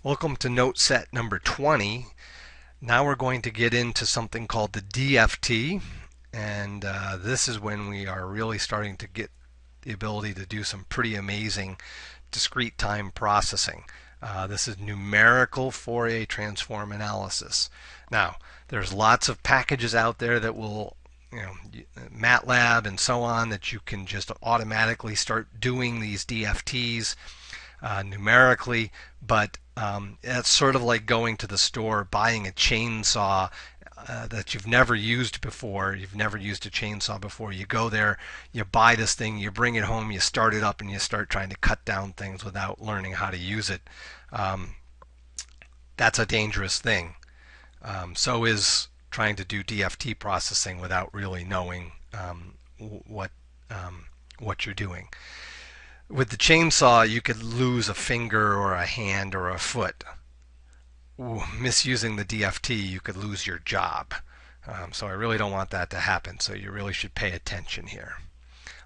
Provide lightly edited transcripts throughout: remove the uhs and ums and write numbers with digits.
Welcome to note set number 20. Now we're going to get into something called the DFT, and this is when we are really starting to get the ability to do some pretty amazing discrete time processing. This is numerical Fourier transform analysis. Now, there's lots of packages out there that will, MATLAB and so on, that you can just automatically start doing these DFTs numerically, but it's sort of like going to the store, buying a chainsaw that you've never used before. You've never used a chainsaw before. You go there, you buy this thing, you bring it home, you start it up, and you start trying to cut down things without learning how to use it. That's a dangerous thing. So is trying to do DFT processing without really knowing what you're doing. With the chainsaw, you could lose a finger or a hand or a foot. Misusing the DFT, you could lose your job. So I really don't want that to happen, so you really should pay attention here.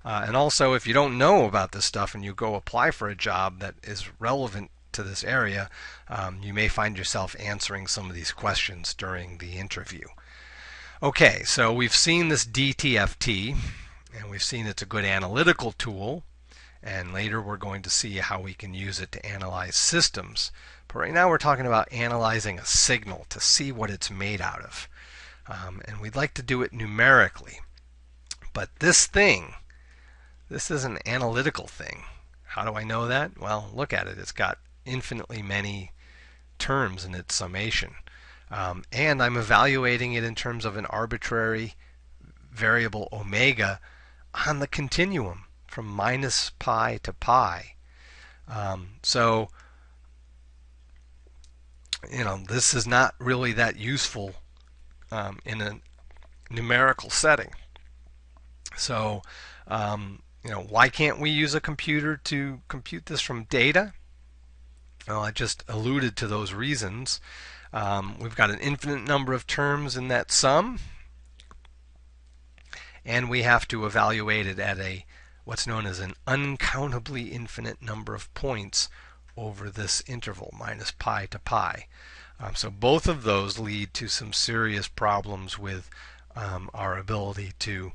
And also, if you don't know about this stuff and you go apply for a job that is relevant to this area, you may find yourself answering some of these questions during the interview. Okay, so we've seen this DTFT, and we've seen it's a good analytical tool. And later we're going to see how we can use it to analyze systems. But right now we're talking about analyzing a signal to see what it's made out of. And we'd like to do it numerically. But this is an analytical thing. How do I know that? Well, look at it. It's got infinitely many terms in its summation. And I'm evaluating it in terms of an arbitrary variable omega on the continuum from minus pi to pi. So this is not really that useful in a numerical setting. So why can't we use a computer to compute this from data? Well, I just alluded to those reasons. We've got an infinite number of terms in that sum, and we have to evaluate it at what's known as an uncountably infinite number of points over this interval, minus pi to pi. So both of those lead to some serious problems with our ability to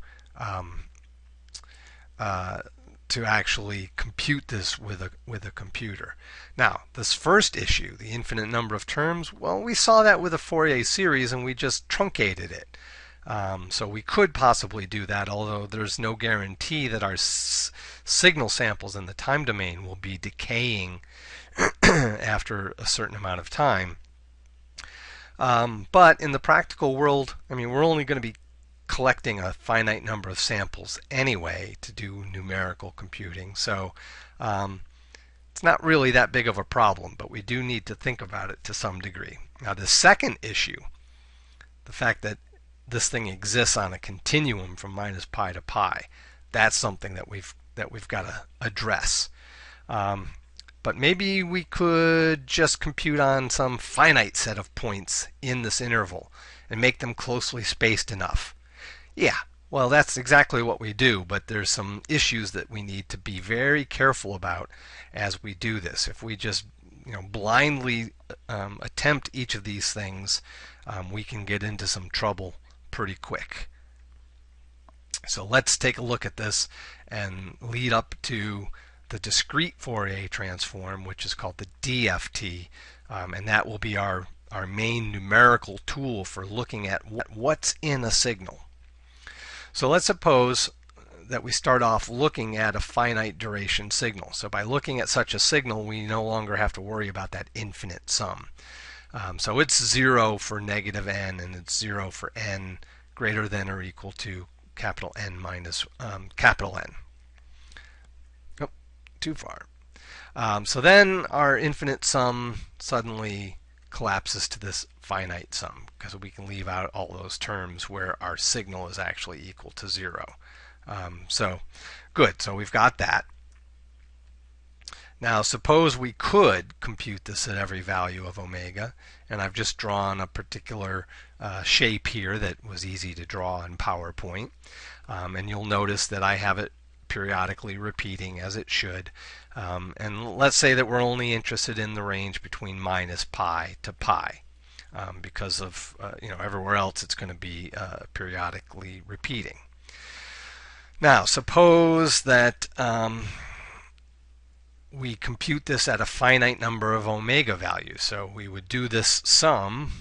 actually compute this with a computer. Now, this first issue, the infinite number of terms, well, we saw that with a Fourier series and we just truncated it. So we could possibly do that, although there's no guarantee that our signal samples in the time domain will be decaying after a certain amount of time. But in the practical world, we're only going to be collecting a finite number of samples anyway to do numerical computing. So it's not really that big of a problem, but we do need to think about it to some degree. Now, the second issue, the fact that this thing exists on a continuum from minus pi to pi, that's something that we've got to address. But maybe we could just compute on some finite set of points in this interval and make them closely spaced enough. Yeah, well, that's exactly what we do, but there's some issues that we need to be very careful about as we do this. If we just blindly attempt each of these things, we can get into some trouble pretty quick. So let's take a look at this and lead up to the discrete Fourier transform, which is called the DFT, and that will be our main numerical tool for looking at what's in a signal. So let's suppose that we start off looking at a finite duration signal. So by looking at such a signal, we no longer have to worry about that infinite sum. So it's 0 for negative n, and it's 0 for n greater than or equal to capital N minus capital N. Oh, too far. So then our infinite sum suddenly collapses to this finite sum, because we can leave out all those terms where our signal is actually equal to 0. So good, so we've got that. Now suppose we could compute this at every value of omega, and I've just drawn a particular shape here that was easy to draw in PowerPoint, and you'll notice that I have it periodically repeating as it should. And let's say that we're only interested in the range between minus pi to pi. Because of everywhere else it's going to be periodically repeating. Now suppose that we compute this at a finite number of omega values. So we would do this sum,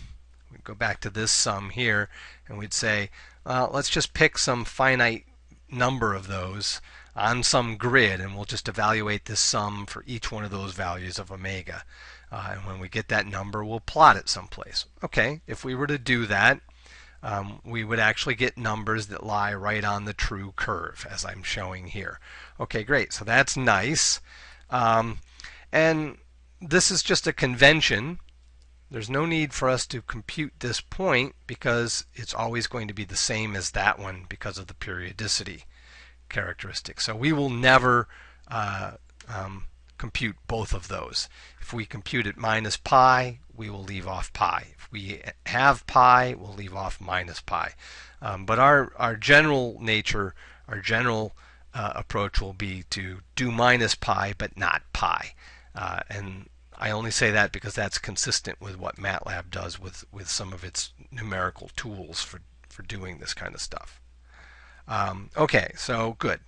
we'd go back to this sum here, and we'd say let's just pick some finite number of those on some grid, and we'll just evaluate this sum for each one of those values of omega. And when we get that number, we'll plot it someplace. Okay, if we were to do that, we would actually get numbers that lie right on the true curve, as I'm showing here. Okay, great. So that's nice. And this is just a convention. There's no need for us to compute this point because it's always going to be the same as that one because of the periodicity characteristic. So we will never compute both of those. If we compute at minus pi, we will leave off pi. If we have pi, we'll leave off minus pi. But our general nature, our general approach will be to do minus pi but not pi. And I only say that because that's consistent with what MATLAB does with some of its numerical tools for doing this kind of stuff. Okay, so good.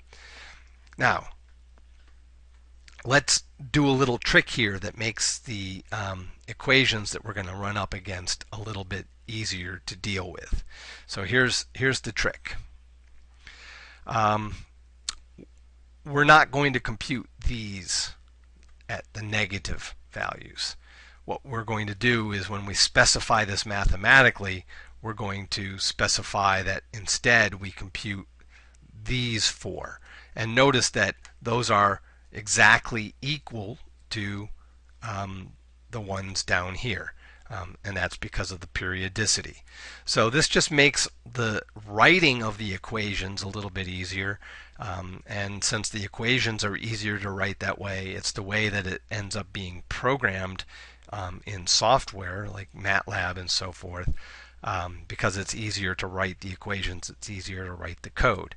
Now, let's do a little trick here that makes the equations that we're going to run up against a little bit easier to deal with. So here's the trick. We're not going to compute these at the negative values. What we're going to do is when we specify this mathematically, we're going to specify that instead we compute these four. And notice that those are exactly equal to the ones down here. And that's because of the periodicity. So this just makes the writing of the equations a little bit easier. And since the equations are easier to write that way, it's the way that it ends up being programmed in software like MATLAB and so forth. Because it's easier to write the equations, it's easier to write the code.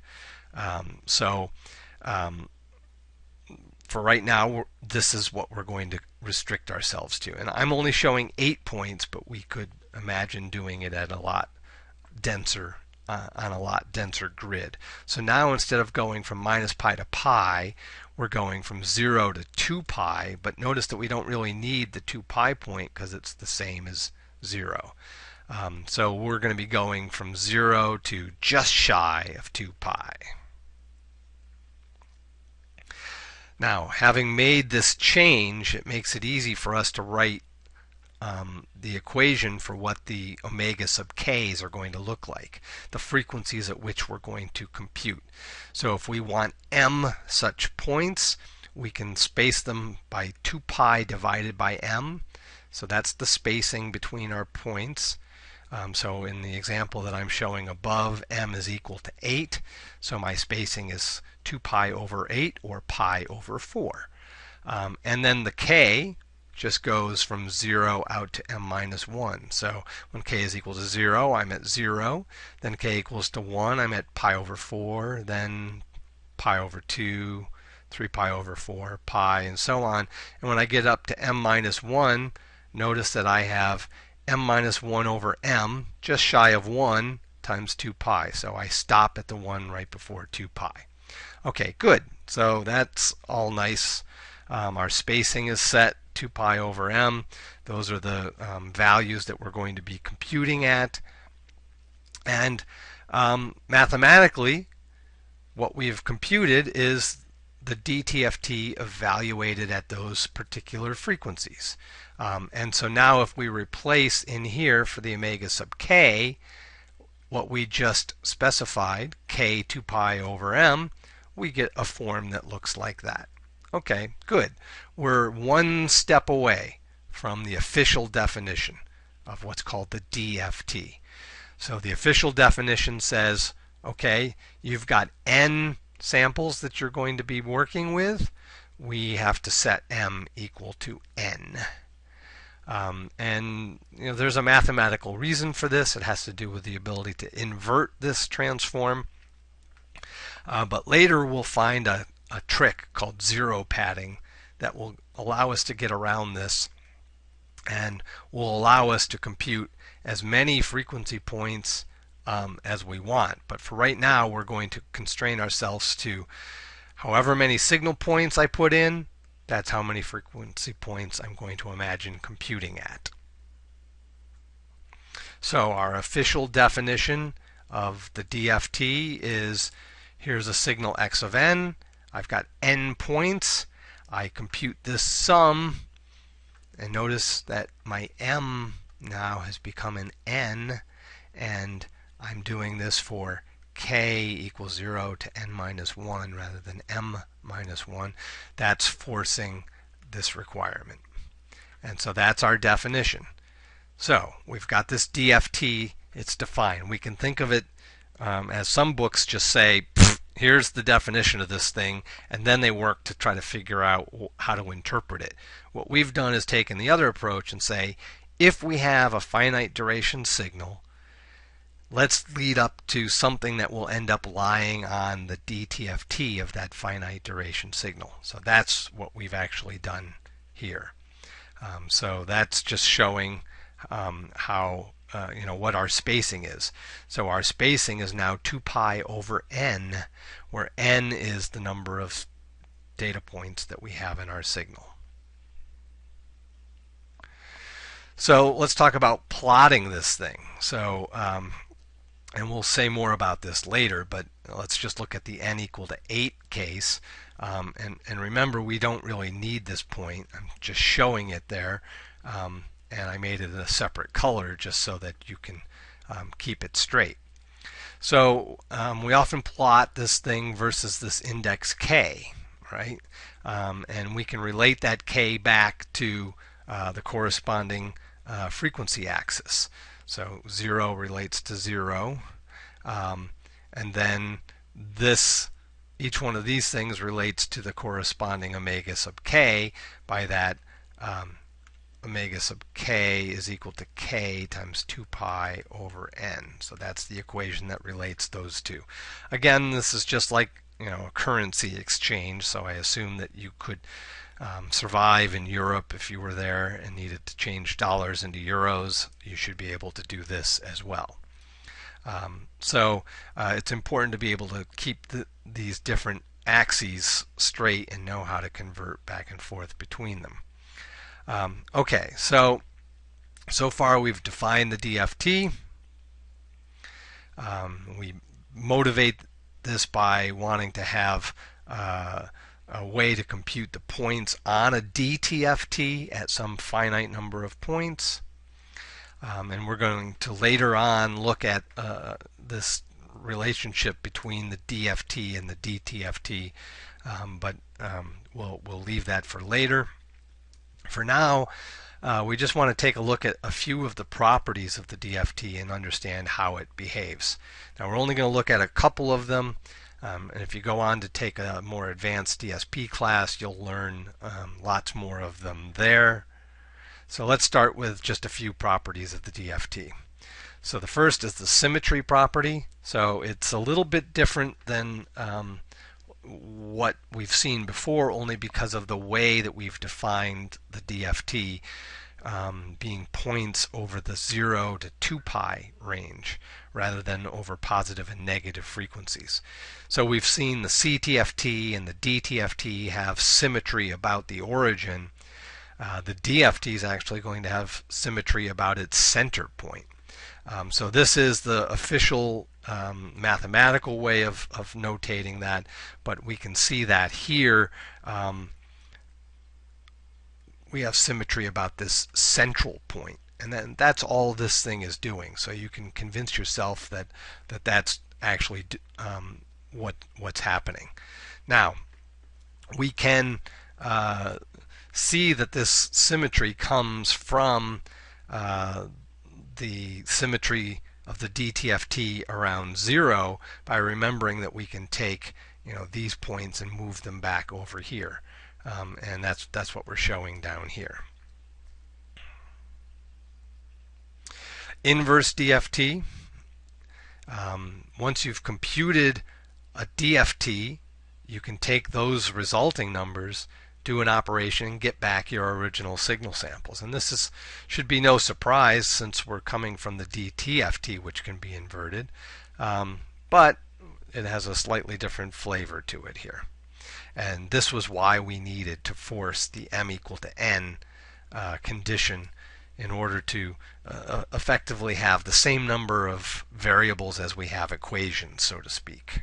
For right now, this is what we're going to restrict ourselves to. And I'm only showing 8 points, but we could imagine doing it at a lot denser, on a lot denser grid. So now instead of going from minus pi to pi, we're going from 0 to 2 pi. But notice that we don't really need the 2 pi point because it's the same as 0. So we're going to be going from 0 to just shy of 2 pi. Now, having made this change, it makes it easy for us to write the equation for what the omega sub k's are going to look like, the frequencies at which we're going to compute. So if we want m such points, we can space them by 2 pi divided by m. So that's the spacing between our points. So in the example that I'm showing above, m is equal to 8. So my spacing is 2 pi over 8 or pi over 4. And then the k just goes from 0 out to m minus 1. So when k is equal to 0, I'm at 0. Then k equals to 1, I'm at pi over 4. Then pi over 2, 3 pi over 4, pi, and so on. And when I get up to m minus 1, notice that I have m minus 1 over m, just shy of 1, times 2 pi. So I stop at the 1 right before 2 pi. Okay, good. So that's all nice. Our spacing is set, 2 pi over m. Those are the values that we're going to be computing at. And mathematically, what we've computed is the DTFT evaluated at those particular frequencies. And so now if we replace in here for the omega sub k what we just specified, k 2 pi over m, we get a form that looks like that. Okay, good. We're one step away from the official definition of what's called the DFT. So the official definition says, okay, you've got n samples that you're going to be working with. We have to set m equal to n. And there's a mathematical reason for this. It has to do with the ability to invert this transform. But later we'll find a trick called zero padding that will allow us to get around this and will allow us to compute as many frequency points as we want. But for right now, we're going to constrain ourselves to however many signal points I put in, that's how many frequency points I'm going to imagine computing at. So our official definition of the DFT is, here's a signal x of n. I've got n points. I compute this sum, and notice that my m now has become an n, and I'm doing this for k equals 0 to n minus 1 rather than m minus 1. That's forcing this requirement. And so that's our definition. So we've got this DFT, it's defined. We can think of it as some books just say, here's the definition of this thing, and then they work to try to figure out how to interpret it. What we've done is taken the other approach and say, if we have a finite duration signal, let's lead up to something that will end up lying on the DTFT of that finite duration signal. So that's what we've actually done here. So that's just showing how what our spacing is. So our spacing is now 2 pi over n, where n is the number of data points that we have in our signal. So let's talk about plotting this thing. So and we'll say more about this later, but let's just look at the n equal to 8 case. And remember, we don't really need this point. I'm just showing it there. And I made it a separate color just so that you can keep it straight. So we often plot this thing versus this index k, right? And we can relate that k back to the corresponding frequency axis. So 0 relates to 0, and then each one of these things relates to the corresponding omega sub k by that omega sub k is equal to k times 2 pi over n. So that's the equation that relates those two. Again, this is just like a currency exchange, so I assume that you could survive in Europe if you were there and needed to change dollars into euros. You should be able to do this as well. So it's important to be able to keep these different axes straight and know how to convert back and forth between them. Okay, so far we've defined the DFT. We motivate this by wanting to have a way to compute the points on a DTFT at some finite number of points. And we're going to later on look at this relationship between the DFT and the DTFT, but we'll leave that for later. For now, we just want to take a look at a few of the properties of the DFT and understand how it behaves. Now we're only going to look at a couple of them, and if you go on to take a more advanced DSP class, you'll learn lots more of them there. So let's start with just a few properties of the DFT. So the first is the symmetry property. So it's a little bit different than what we've seen before, only because of the way that we've defined the DFT being points over the 0 to 2 pi range rather than over positive and negative frequencies. So we've seen the CTFT and the DTFT have symmetry about the origin. The DFT is actually going to have symmetry about its center point. So this is the official mathematical way of notating that, but we can see that here we have symmetry about this central point, and then that's all this thing is doing. So you can convince yourself that that's actually what's happening. Now we can see that this symmetry comes from the symmetry of the DTFT around 0 by remembering that we can take these points and move them back over here, and that's what we're showing down here. Inverse DFT. Once you've computed a DFT, you can take those resulting numbers do an operation and get back your original signal samples. And should be no surprise since we're coming from the DTFT, which can be inverted, but it has a slightly different flavor to it here. And this was why we needed to force the m equal to n condition in order to effectively have the same number of variables as we have equations, so to speak.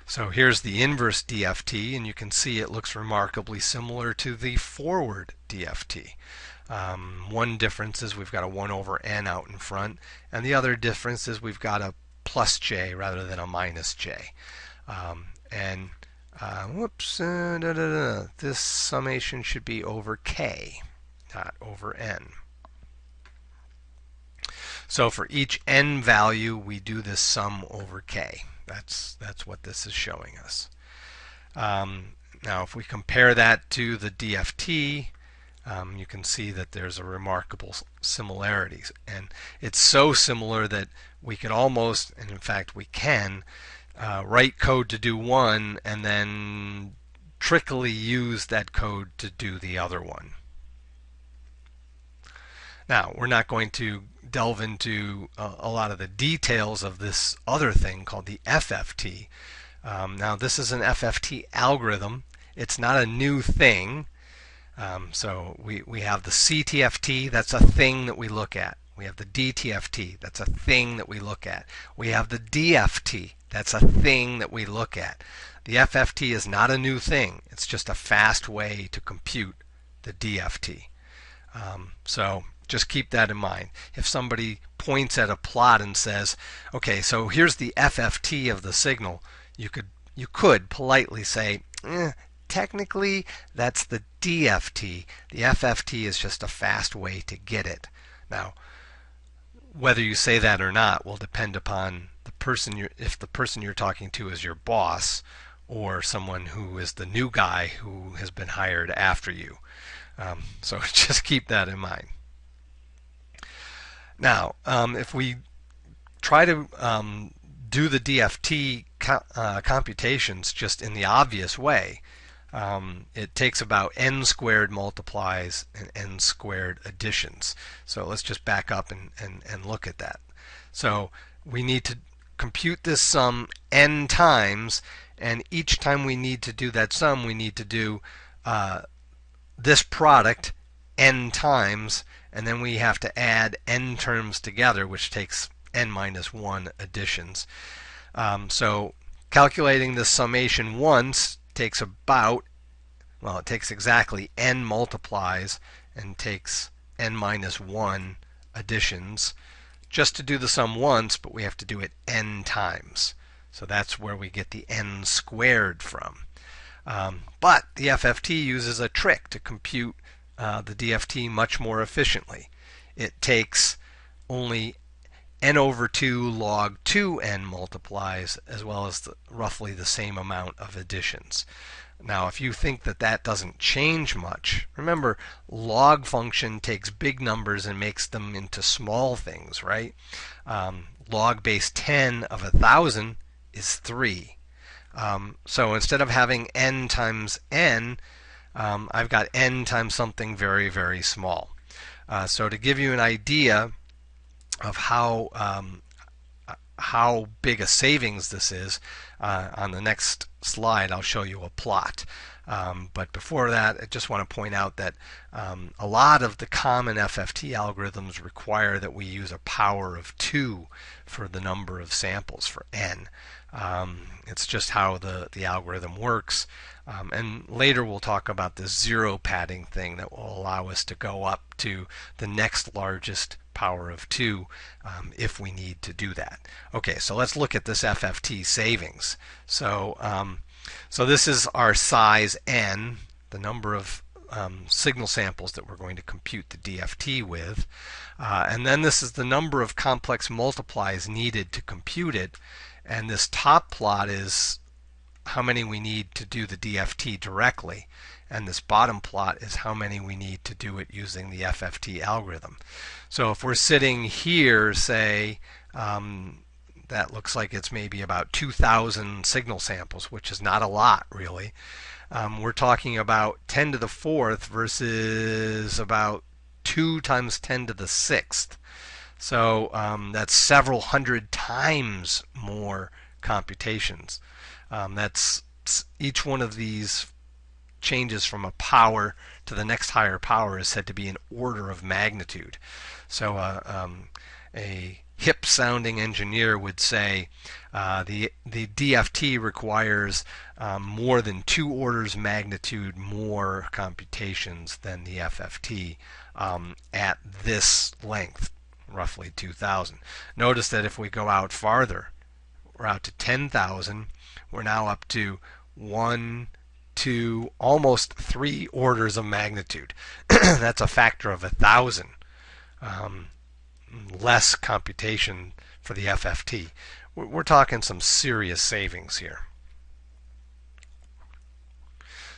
So here's the inverse DFT, and you can see it looks remarkably similar to the forward DFT. One difference is we've got a 1 over n out in front, and the other difference is we've got a plus j rather than a minus j. This summation should be over k, not over n. So for each n value, we do this sum over k. That's what this is showing us. Now, if we compare that to the DFT, you can see that there's a remarkable similarities, and it's so similar that we could almost, and in fact we can, write code to do one and then trickily use that code to do the other one. Now, we're not going to delve into a lot of the details of this other thing called the FFT. Now, this is an FFT algorithm. It's not a new thing. So we have the CTFT, that's a thing that we look at. We have the DTFT, that's a thing that we look at. We have the DFT, that's a thing that we look at. The FFT is not a new thing. It's just a fast way to compute the DFT. So just keep that in mind. If somebody points at a plot and says, okay, so here's the FFT of the signal, you could politely say, technically that's the DFT. The FFT is just a fast way to get it. Now, whether you say that or not will depend upon the person if the person you're talking to is your boss or someone who is the new guy who has been hired after you. So just keep that in mind. Now, if we try to do the DFT computations just in the obvious way, it takes about n squared multiplies and n squared additions. So let's just back up and look at that. So we need to compute this sum n times, and each time we need to do that sum, we need to do this product n times, and then we have to add n terms together, which takes n minus 1 additions. So calculating the summation once takes about, well, it takes exactly n multiplies and takes n minus 1 additions just to do the sum once, but we have to do it n times. So that's where we get the n squared from. But the FFT uses a trick to compute the DFT much more efficiently. It takes only n over 2 log 2n multiplies as well as roughly the same amount of additions. Now, if you think that that doesn't change much, remember, log function takes big numbers and makes them into small things, right? Log base 10 of 1,000 is 3. So instead of having n times n, I've got n times something very, very small. So to give you an idea of how big a savings this is, on the next slide I'll show you a plot. But before that, I just want to point out that a lot of the common FFT algorithms require that we use a power of 2 for the number of samples for n. It's just how the algorithm works. And later we'll talk about the zero padding thing that will allow us to go up to the next largest power of 2 if we need to do that. Okay, so let's look at this FFT savings. So this is our size n, the number of signal samples that we're going to compute the DFT with. And then this is the number of complex multiplies needed to compute it. And this top plot is how many we need to do the DFT directly. And this bottom plot is how many we need to do it using the FFT algorithm. So if we're sitting here, say, that looks like it's maybe about 2,000 signal samples, which is not a lot, really. we're talking about 10 to the fourth versus about 2 times 10 to the sixth. So that's several hundred times more computations. That's each one of these changes from a power to the next higher power is said to be an order of magnitude. So a hip-sounding engineer would say the DFT requires more than 2 orders magnitude more computations than the FFT at this length, roughly 2,000. Notice that if we go out farther, we're out to 10,000. We're now up to 1, 2, almost 3 orders of magnitude. That's a factor of 1,000 less computation for the FFT. We're talking some serious savings here.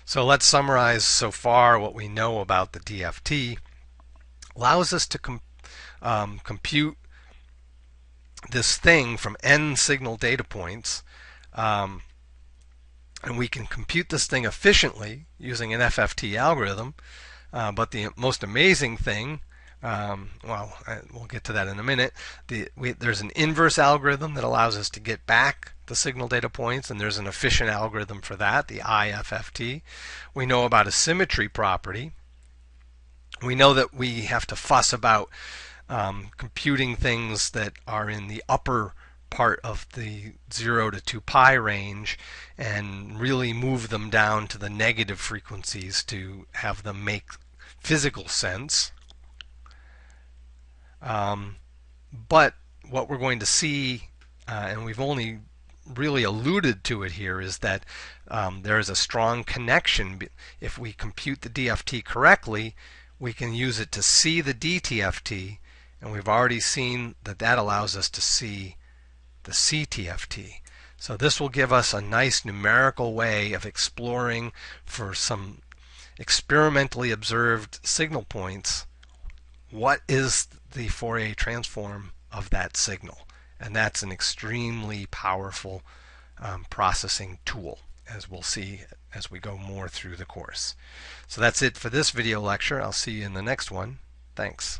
So let's summarize so far what we know about the DFT. Allows us to compute this thing from n signal data points, and we can compute this thing efficiently using an FFT algorithm. But the most amazing thing, we'll get to that in a minute. There's an inverse algorithm that allows us to get back the signal data points, and there's an efficient algorithm for that, the IFFT. We know about a symmetry property. We know that we have to fuss about computing things that are in the upper part of the 0 to 2 pi range and really move them down to the negative frequencies to have them make physical sense. But what we're going to see, and we've only really alluded to it here, is that there is a strong connection. If we compute the DFT correctly, we can use it to see the DTFT, and we've already seen that that allows us to see the CTFT. So this will give us a nice numerical way of exploring for some experimentally observed signal points what is the Fourier transform of that signal. And that's an extremely powerful processing tool, as we'll see as we go more through the course. So that's it for this video lecture. I'll see you in the next one. Thanks.